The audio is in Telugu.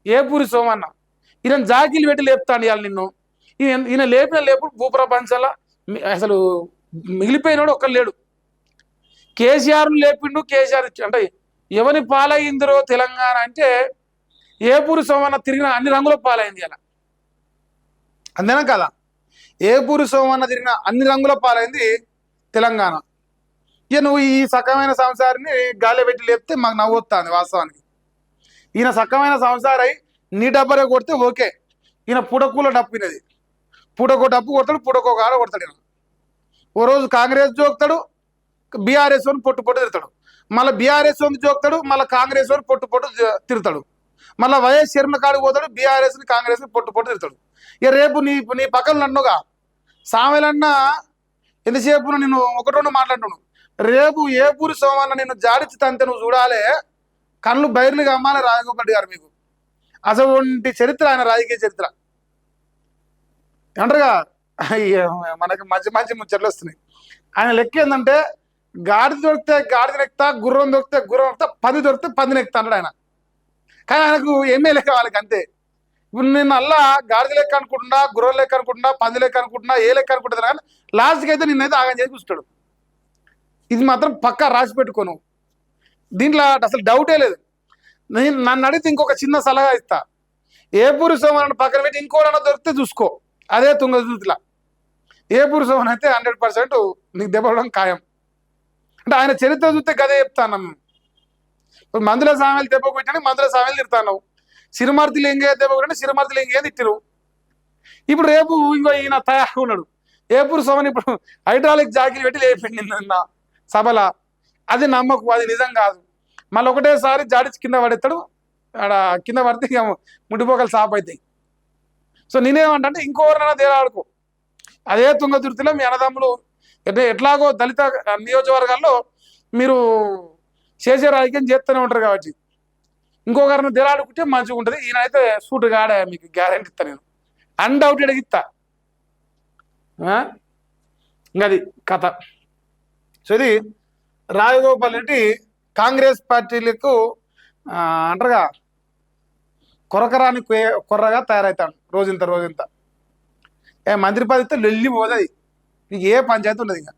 ఏపూరి సోమన్న ఈయన జాకీలు పెట్టి లేపుతాడు ఇవాళ నిన్ను. ఈయన లేపిన లేపుడు భూప్రపంచంలో అసలు మిగిలిపోయినాడు ఒక్కరు లేడు. కేసీఆర్ లేపిండు, కేసీఆర్ అంటే ఎవరి పాలయ్యిందిరో తెలంగాణ అంటే ఏపూరి సోమన్న తిరిగిన అన్ని రంగుల పాలైంది అలా. అంతేనా కదా? ఏపూరి సోమన్న తిరిగిన అన్ని రంగుల పాలైంది తెలంగాణ. ఇక నువ్వు ఈ సకమైన సంసారిని గాలి పెట్టి లేపితే మాకు నవ్వొస్తుంది వాస్తవానికి. ఈయన సకమైన సంసారై నీ డబ్బరే కొడితే ఓకే, ఈయన పుడకూల డప్పు వినది. పుడకో డప్పు కొడతాడు, పుడకో కాడ కొడతాడు. ఈయన ఓ రోజు కాంగ్రెస్ జోక్తాడు, బీఆర్ఎస్ అని పొట్టు పొట్టు తిడతాడు. మళ్ళీ బీఆర్ఎస్ అని జోక్తాడు, మళ్ళీ కాంగ్రెస్ అని పొట్టు పొట్టు తిడతాడు. మళ్ళీ వైఎస్ శర్మ కాడికి పోతాడు, బీఆర్ఎస్ని కాంగ్రెస్ని పొట్టు పొట్టు తిడతాడు. ఇక రేపు నీ పక్కన నన్నుగా సామెలన్నా ఎంతసేపు నేను ఒకటి రెండు మాట్లాడుతున్నాను. రేపు ఏపూరి సోమన్న నిన్ను జాడిచి తంతే నువ్వు చూడాలే, కళ్ళు బయర్లు కమ్మాలి రాజగోపాల్ రెడ్డి గారు. మీకు అసలు చరిత్ర ఆయన రాజకీయ చరిత్ర అంటారుగా. మనకి మంచి మంచి ముచ్చట్లు వస్తున్నాయి. ఆయన లెక్క ఏంటంటే గాడిద దొరికితే గాడిద నెక్తా, గుర్రం దొరికితే గుర్రం ఎక్కుతా, పంది దొరికితే పంది నెక్తా అంటాడు ఆయన. కానీ ఆయనకు ఎమ్మెల్యే కావాలి అంతే. ఇప్పుడు నేను అల్లా గాడిద లెక్క అనుకుంటున్నా, గుర్రం లెక్క అనుకుంటున్నా, పంది లెక్క అనుకుంటున్నా, ఏ లెక్క అనుకుంటున్నా, కానీ లాస్ట్కి అయితే నిన్నైతే ఆగం చేసి చూస్తాడు. ఇది మాత్రం పక్కా రాసి పెట్టుకోను, దీంట్లో అసలు డౌటే లేదు. నన్ను అడిగితే ఇంకొక చిన్న సలహా ఇస్తా. ఏపూరి సోమన్న పక్కన పెట్టి ఇంకోడన్నా దొరికితే చూసుకో, అదే తుంగతులా. ఏపూరి సోమన్ అయితే 100% నీకు దెబ్బడం ఖాయం. అంటే ఆయన చరిత్ర చూస్తే గదే చెప్తాను. మందుల సామెలు దెబ్బ కొట్టాను, మందుల సామెలు తిడతాను. సిరిమర్తిలు ఎంగే దెబ్బ కొట్టాను, సిరిమర్తిలు ఎంగే తిట్టిరు. ఇప్పుడు రేపు ఇంకో ఈయన తయారు ఉన్నాడు ఏపూరి సోమన్. ఇప్పుడు హైడ్రాలిక్ జాకీలు పెట్టి లేపిండి నిన్న సభల. అది నమ్మకు, అది నిజం కాదు. మళ్ళీ ఒకటేసారి జాడిచి కింద పడేస్తాడు. ఆడ కింద పడితే ఇక ముడిపోకలు సాప్ అవుతాయి. సో నేనేమంటే ఇంకోవరైనా తేలాడుకో. అదే తుంగతుర్తిలో మీ అన్నదమ్ములు ఎట్లాగో దళిత నియోజకవర్గాల్లో మీరు చేసే రాజకీయం చేస్తూనే ఉంటారు కాబట్టి ఇంకొకరిని తేలాడుకుంటే మంచిగా ఉంటుంది. ఈయన అయితే సూటు కాడా, మీకు గ్యారెంటీ ఇస్తా నేను, అన్డౌటెడ్గా ఇస్తా. ఇంకా అది కథ. సో ఇది రాజగోపాల్ రెడ్డి కాంగ్రెస్ పార్టీలకు అంటారుగా కొరకరాని కొర్రగా తయారవుతాడు రోజంత. మంత్రి పదవితో వెళ్ళి పోతుంది, నీకు ఏ పంచాయతీ ఉండదు ఇంకా.